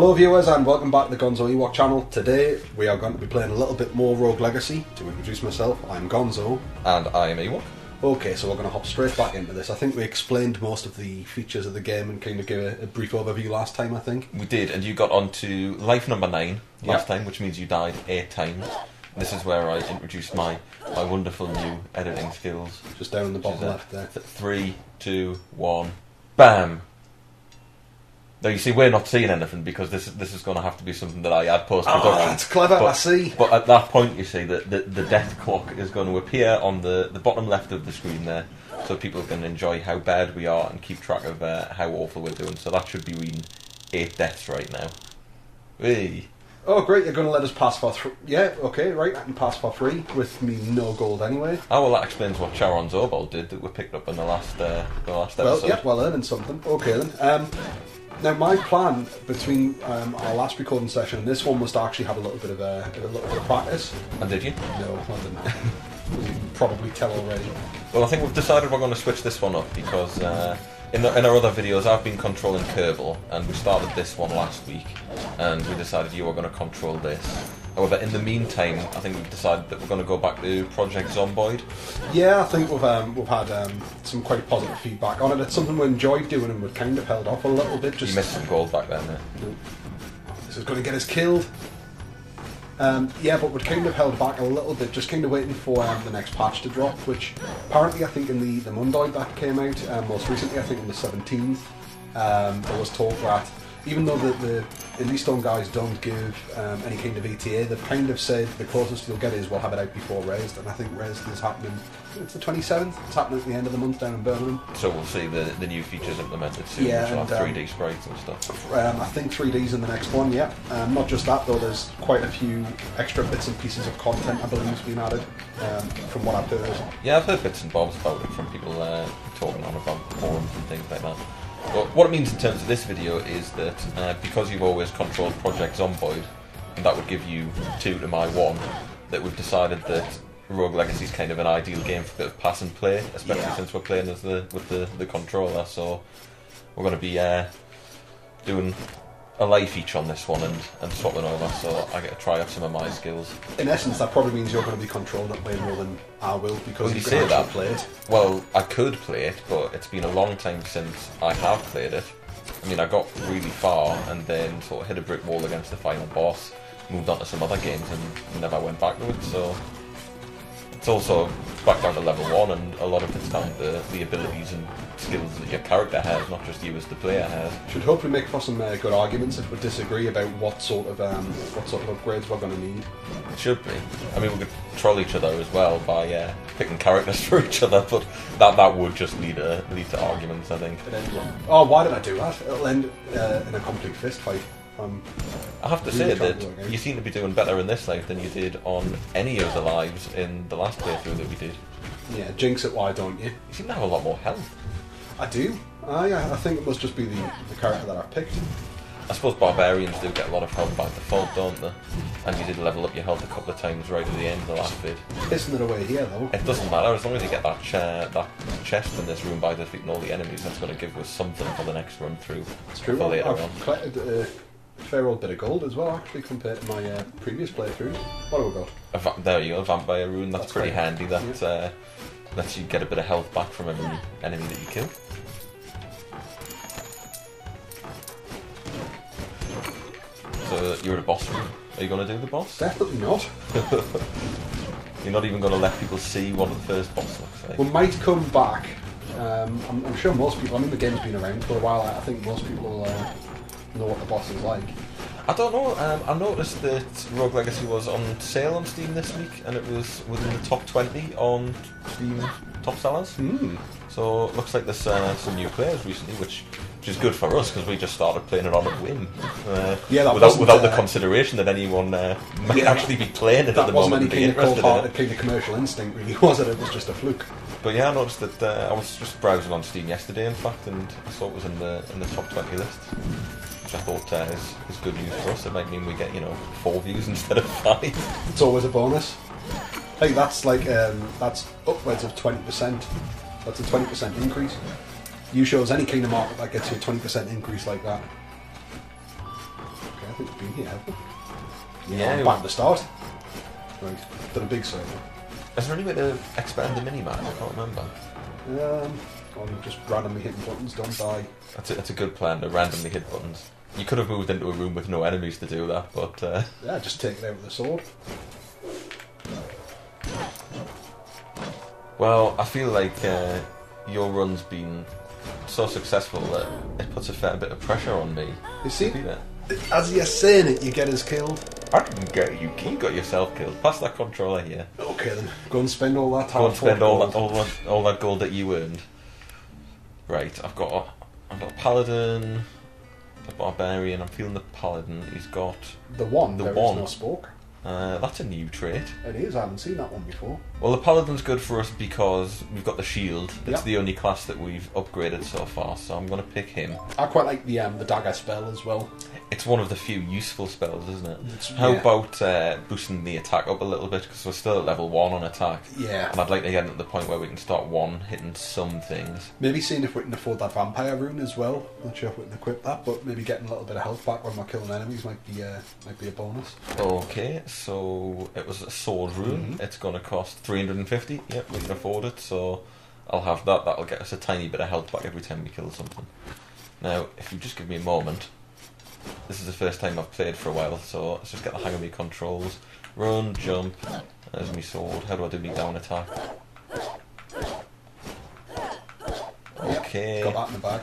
Hello viewers and welcome back to the GonzoEwok channel. Today we are going to be playing a little bit more Rogue Legacy. To introduce myself, I'm Gonzo. And I am Ewok. Okay, so we're going to hop straight back into this. I think we explained most of the features of the game and kind of gave a brief overview last time, I think. We did, and you got on to life number 9 last time, which means you died 8 times. This is where I introduced my wonderful new editing skills. Just down in the bottom left there. 3, 2, 1, BAM! Now you see, we're not seeing anything because this is going to have to be something that I add post-production. Oh, that's clever, I see. But at that point, you see that the death clock is going to appear on the bottom left of the screen there, so people can enjoy how bad we are and keep track of how awful we're doing. So that should be reading 8 deaths right now. Hey. Oh great, you're going to let us pass for 3. Yeah, okay, right, I can pass for 3 with me no gold anyway. Oh well, that explains what Charon Zobol did that we picked up in the last episode. Well, yeah, we're learning something. Okay then. Now my plan between our last recording session and this one was to actually have a little bit of practice. And did you? No, I didn't. As you can probably tell already. Well, I think we've decided we're going to switch this one up because in our other videos I've been controlling Kerbal, and we started this one last week, and we decided you were going to control this. However, in the meantime, I think we've decided that we're going to go back to Project Zomboid. Yeah, I think we've had some quite positive feedback on it. It's something we enjoyed doing, and we've kind of held off a little bit. Just you missed some gold back then, This is going to get us killed. Yeah, but we'd kind of held back a little bit, just kind of waiting for the next patch to drop, which apparently I think in the Mundoid that came out most recently, I think on the 17th, there was talk that even though the Elite Stone guys don't give any kind of ETA, they've kind of said the closest you'll get is we'll have it out before Raised, and I think Raised is happening, it's the 27th, it's happening at the end of the month down in Birmingham. So we'll see the new features implemented soon, yeah, which will have 3D sprites and stuff. I think 3D's in the next one, yeah. Not just that though, there's quite a few extra bits and pieces of content I believe has been added, from what I've heard. Yeah, I've heard bits and bobs about it from people talking on about forums and things like that. But what it means in terms of this video is that because you've always controlled Project Zomboid, and that would give you 2 to my 1, that we've decided that Rogue Legacy is kind of an ideal game for a bit of pass and play, especially since we're playing as with the controller. So we're going to be doing a life each on this one and swapping over, so I get to try out some of my skills. In essence, that probably means you're going to be controlling it way more than I will, because you can actually play it. Well, I could play it, but it's been a long time since I have played it. I mean, I got really far and then sort of hit a brick wall against the final boss, moved on to some other games and never went back to it, so it's also back down to level 1, and a lot of it's down to the abilities and skills that your character has, not just you as the player has. Should hopefully make for some good arguments if we disagree about what sort of upgrades we're going to need. It should be. I mean, we could troll each other as well by picking characters for each other, but that would just lead to arguments, I think. Oh, why did I do that? It'll end in a complete fist fight. I have to say that you seem to be doing better in this life than you did on any of the lives in the last playthrough that we did. Yeah, jinx it, why don't you? You seem to have a lot more health. I do. Yeah, I think it must just be the character that I picked. I suppose barbarians do get a lot of health by default, don't they? And you did level up your health a couple of times right at the end of the last bit. Isn't it away here though? It doesn't matter, as long as you get that chest in this room by defeating all the enemies, that's going to give us something for the next run through. It's true. For later on. I've collected a fair old bit of gold as well, actually, compared to my previous playthrough. What have we got? There you go, a vampire rune. That's pretty handy. That yeah. Lets you get a bit of health back from every enemy that you kill. So you're at a boss room. Are you going to do the boss? Definitely not. You're not even going to let people see what the first boss looks like? We might come back. I'm sure most people, I mean the game's been around for a while, I think most people will know what the boss is like. I don't know, I noticed that Rogue Legacy was on sale on Steam this week, and it was within the top 20 on Steam top sellers. So it looks like there's some new players recently, which is good for us because we just started playing it on a whim, without the consideration that anyone might actually be playing it at the moment. That wasn't any kind of cold-hearted kind of commercial instinct, really, was it? It was just a fluke. But yeah, I noticed that I was just browsing on Steam yesterday, in fact, and I saw it was in the top 20 list, which I thought is good news for us. It might mean we get 4 views instead of 5. It's always a bonus. Hey, that's like that's upwards of 20%. That's a 20% increase. You shows any kind of market that gets you a 20% increase like that. Okay. think we've been here, haven't we? Yeah, I'm back at the start. Right, done a big circle. Is there any way to expand the minimap? I can't remember. I'm just randomly hitting buttons, don't die. That's a good plan, to randomly hit buttons. You could have moved into a room with no enemies to do that, but... Yeah, just take it out with a sword. Well, I feel like your run's been so successful that it puts a fair bit of pressure on me. You see, to do that. as you're saying it, you get us killed. I didn't get you. You got yourself killed. Pass that controller here. Okay then, go and spend all that time. Go and spend all that gold that you earned. Right, I've got a paladin, a barbarian. I'm feeling the paladin. He's got the one. The there one. is no spoke. That's a new trait. It is. I haven't seen that one before. Well, the paladin's good for us because we've got the shield. It's Yep. the only class that we've upgraded so far, so I'm going to pick him. I quite like the dagger spell as well. It's one of the few useful spells, isn't it? It's- How yeah. about boosting the attack up a little bit, because we're still at level 1 on attack. Yeah. And I'd like to get to the point where we can start hitting some things. Maybe seeing if we can afford that vampire rune as well. Not sure if we can equip that, but maybe getting a little bit of health back when we're killing enemies might be a bonus. Okay, so it was a sword rune. It's going to cost 350. Yep, we can afford it, so I'll have that. That'll get us a tiny bit of health back every time we kill something. Now, if you just give me a moment. This is the first time I've played for a while, so let's just get the hang of my controls. Run, jump, there's my sword. How do I do my down attack? Okay. Got that in the bag.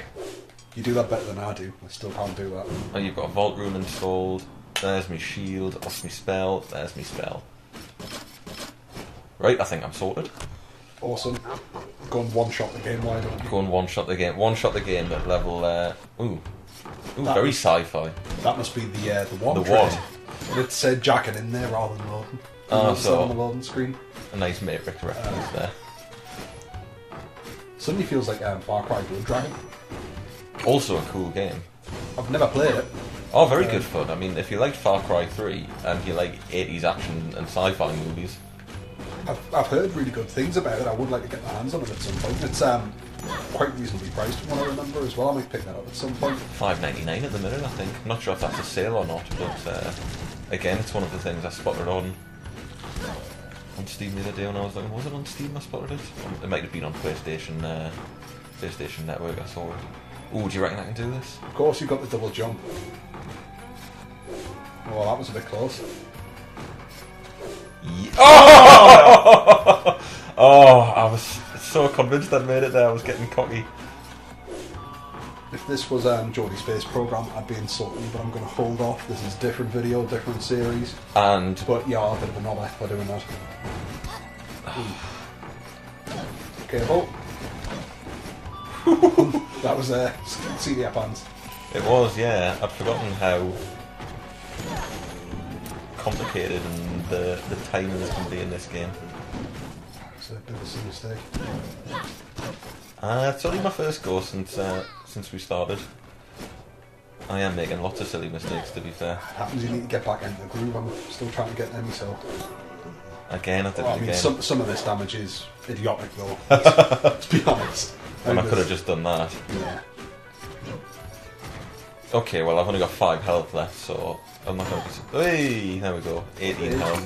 You do that better than I do. I still can't do that. Oh, you've got a vault rune installed. There's my shield. That's my spell. There's my spell. Right, I think I'm sorted. Awesome. Go and one-shot the game, why don't you? Go and one-shot the game. One-shot the game at level... Ooh, That very was- sci-fi. That must be the one. The one. And it said jacking in there rather than loading. Oh, It's so- on the loading screen. A nice Matrix reference there. Suddenly feels like Far Cry Blood Dragon. Also a cool game. I've never played it. Oh, very good fun. I mean, if you liked Far Cry 3 and you like 80s action and sci-fi movies... I've heard really good things about it. I would like to get my hands on it at some point. It's quite reasonably priced from what I remember as well. I might pick that up at some point. $5.99 at the minute, I think. I'm not sure if that's a sale or not, but again, it's one of the things I spotted on Steam the other day when I was looking. Was it on Steam I spotted it? It might have been on PlayStation Network, I saw it. Ooh, do you reckon I can do this? Of course, you've got the double jump. Oh, that was a bit close. Oh! Oh, I was so convinced I'd made it there. I was getting cocky. If this was Geordie Space Program, I'd be insulting, but I'm going to hold off. This is different video, different series. And But yeah, a bit of a knobber for doing that. Careful. That was see the up hands. it was, yeah. I'd forgotten how complicated and the timing that can be in this game. It's a bit of a silly mistake. It's only my first go since we started. I am making lots of silly mistakes, to be fair. It happens you need to get back into the groove. I'm still trying to get there myself. Again, I did Well, I it mean, again. some of this damage is idiotic though. Let's be honest. And I could have just done that. Yeah. Okay, well, I've only got 5 health left, so I'm not going to be... Hey, there we go. 18 health.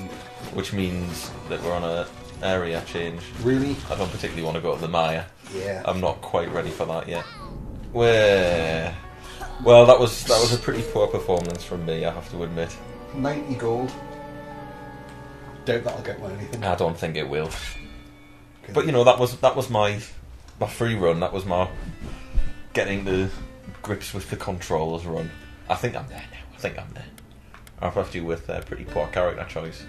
Which means that we're on a area change. Really? I don't particularly want to go to the Maya. Yeah. I'm not quite ready for that yet. Well, that was a pretty poor performance from me, I have to admit. 90 gold. Doubt that'll get one anything. I don't think it will. Okay. But you know, that was my free run. That was my getting the grips with the controls run. I think I'm there now. I think I'm there. I've left you with a pretty poor character choice.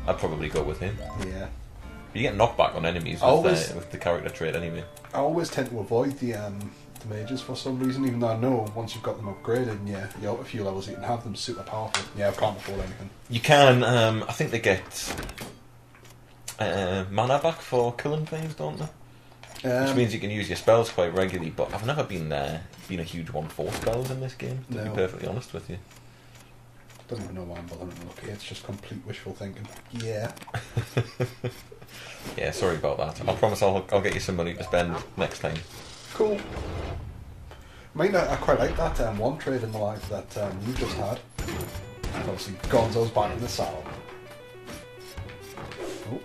I'd probably go with him. Yeah. You get knockback on enemies with the character trait anyway. I always tend to avoid the mages for some reason, even though I know once you've got them upgraded and you're up a few levels, you can have them super powerful. Yeah, I can't afford anything. You can. I think they get mana back for killing things, don't they? Which means you can use your spells quite regularly. But I've never been a huge one for spells in this game. To be No. perfectly honest with you. Don't even know why I'm bothering to look here. It's just complete wishful thinking. Yeah. Yeah, sorry about that. I promise I'll get you some money to spend next time. Cool. I mean, I quite like that one trade in the live that you just had. Obviously, Gonzo's back in the saddle. Oh,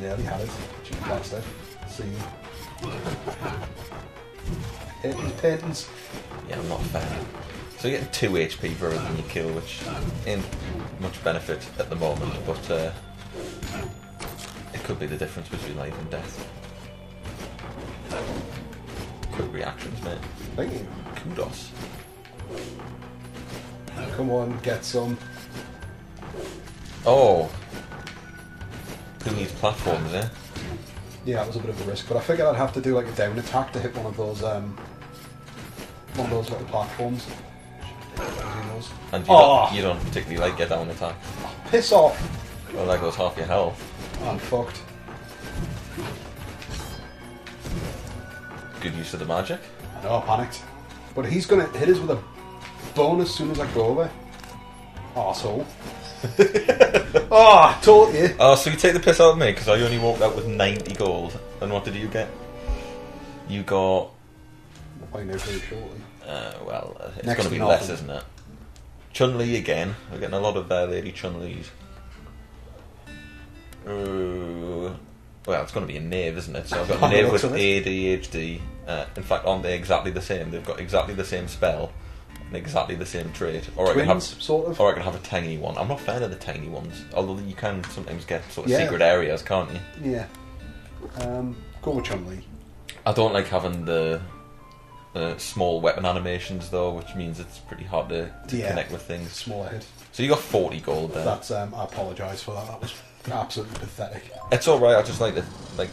nearly had it. Cheeky bastard. See. Hitting his paintings. Yeah, I'm not a fan. So you're getting 2 HP for everything you kill, which ain't much benefit at the moment, but it could be the difference between life and death. Quick reactions, mate. Thank you. Kudos. Come on, get some. Oh. Who needs platforms, eh? Yeah, that was a bit of a risk, but I figured I'd have to do like a down attack to hit one of those little platforms. And you don't particularly like get down attack. Piss off! Well, there goes half your health. I'm fucked. Good use of the magic. I know, I panicked. But he's gonna hit us with a bone as soon as I go over. Arsehole. Oh, I told you. Oh, so you take the piss out of me because I only walked out with 90 gold. And what did you get? You got... We'll find out very shortly. It's going to be less, isn't it? Chun-Li again. We're getting a lot of Lady Chun-Lis. Well, it's going to be a Knave, isn't it? So I've got a Knave with ADHD. In fact, aren't they exactly the same? They've got exactly the same spell and exactly the same trait. Or Twins, I can sort of. Or I can have a tiny one. I'm not a fan of the tiny ones, although you can sometimes get sort of Yeah. secret areas, can't you? Yeah. Go with Chun-Li. I don't like having the small weapon animations though, which means it's pretty hard to connect with things. Smaller hit. So you got 40 gold there. That's I apologise for that. That was absolutely pathetic. It's all right. I just like to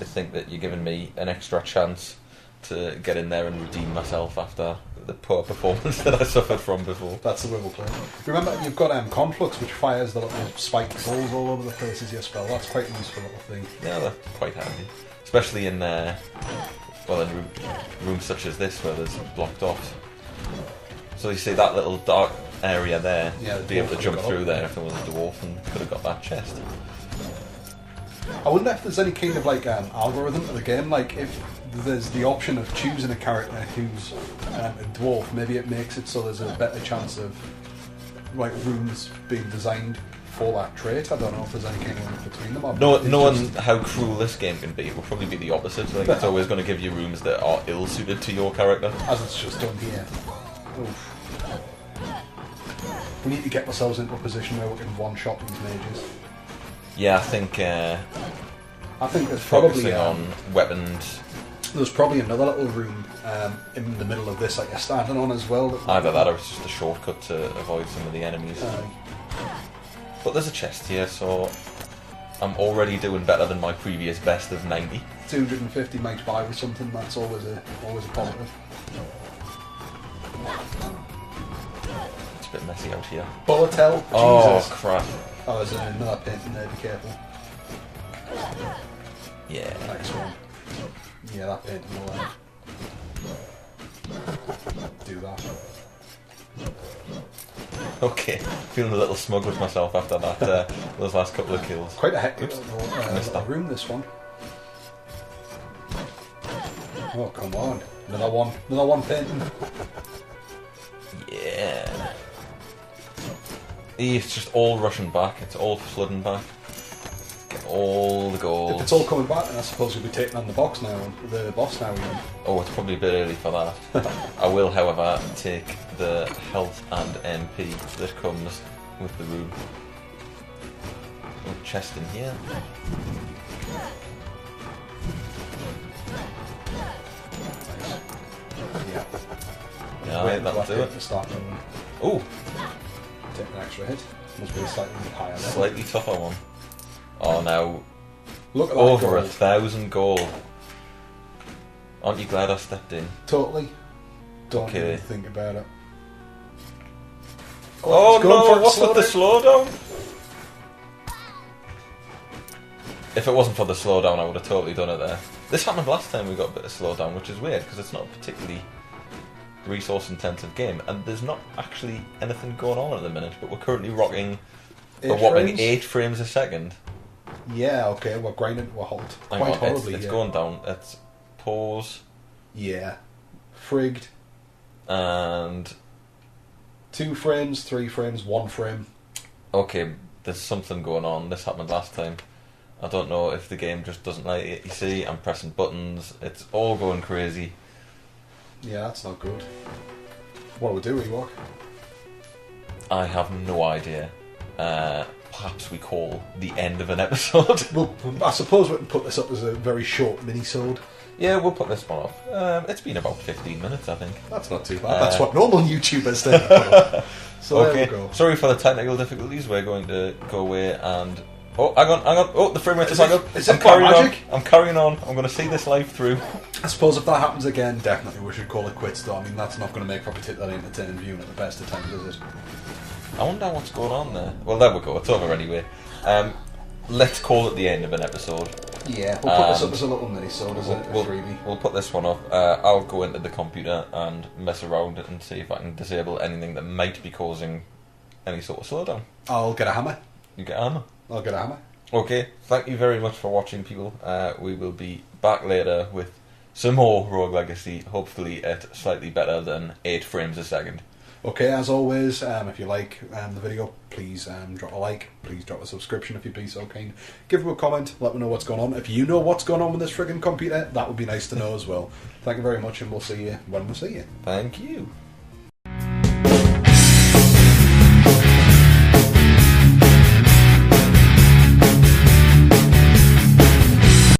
think that you're giving me an extra chance to get in there and redeem myself after the poor performance that I suffered from before. That's the way we'll play. Remember, you've got Conflux, which fires the little spiked balls all over the place as your spell. That's quite a useful little thing. Yeah, they're quite handy, especially in in rooms such as this where there's blocked off. So you see that little dark area there, yeah, be able to jump through there if there was a dwarf and could have got that chest. I wonder if there's any kind of like algorithm to the game, like if there's the option of choosing a character who's a dwarf, maybe it makes it so there's a better chance of like rooms being designed for that trait. I don't know if there's any kind of link between them. Knowing how cruel this game can be, it will probably be the opposite. Like it's always going to give you rooms that are ill-suited to your character. As it's just done here. Oof. We need to get ourselves into a position where we can one-shot these mages. Yeah, I think there's probably on weapons. There's probably another little room in the middle of this, like you're standing on as well. Either that or it's just a shortcut to avoid some of the enemies. But there's a chest here, so I'm already doing better than my previous best of 90. 250 makes by with something. That's always a positive. It's a bit messy out here. Bullet hell. Oh Jesus. crap! Oh, there's another painting there. Be careful. Yeah. Next one. Yeah, that painting will do that. Okay, feeling a little smug with myself after that. Those last couple of kills. Quite a hectic Missed that. room, this one. Oh, come on. Another one painting. Yeah. It's just all rushing back. It's all flooding back. Get all the gold. If it's all coming back, then I suppose we'll be taking on the boss now. Ian. Oh, it's probably a bit early for that. I will, however, take the health and MP that comes with the room. Oh, chest in here. Yeah, that'll do it. Oh! Take an extra hit. Must be a slightly higher level. Slightly tougher one. Oh, now Look at that over gold. 1,000 gold. Aren't you glad I stepped in? Totally. Don't Okay. even think about it. Oh it's going no, for a what's with the slowdown. slowdown? If it wasn't for the slowdown, I would have totally done it there. This happened last time we got a bit of slowdown, which is weird, because it's not a particularly resource-intensive game, and there's not actually anything going on at the minute, but we're currently rocking a whopping 8 frames a second. Yeah, okay, we're grinding to a halt. Hang Quite on, horribly, it's yeah. going down. It's pause. Yeah. Frigged. and 2 frames, 3 frames, 1 frame. okay, there's something going on. This happened last time. I don't know if the game just doesn't like it. You see, I'm pressing buttons. It's all going crazy. Yeah, that's not good. What do we do, Ewok? I have no idea. Perhaps we call the end of an episode. Well, I suppose we can put this up as a very short mini-sode. Yeah, we'll put this one off. It's been about 15 minutes, I think. That's not too bad. That's what normal YouTubers do. So okay, there we go. sorry for the technical difficulties. We're going to go away and... Oh, hang on. Oh, the frame rate is up. Is it magic? I'm carrying on. I'm going to see this live through. I suppose if that happens again, definitely we should call it quits, though. I mean, that's not going to make for a particularly entertaining viewing at the best of times, is it? I wonder what's going on there. Well, there we go. It's over anyway. Let's call it the end of an episode. Yeah, we'll put this up as a little mini-sode, as a freebie. We'll put this one up. I'll go into the computer and mess around and see if I can disable anything that might be causing any sort of slowdown. I'll get a hammer. You get a hammer? I'll get a hammer. Okay, thank you very much for watching, people. We will be back later with some more Rogue Legacy, hopefully at slightly better than 8 frames a second. Okay, as always, if you like the video, please drop a like, please drop a subscription if you'd be so kind. Give me a comment, let me know what's going on. If you know what's going on with this friggin' computer, that would be nice to know as well. Thank you very much, and we'll see you when we see you. Thank you.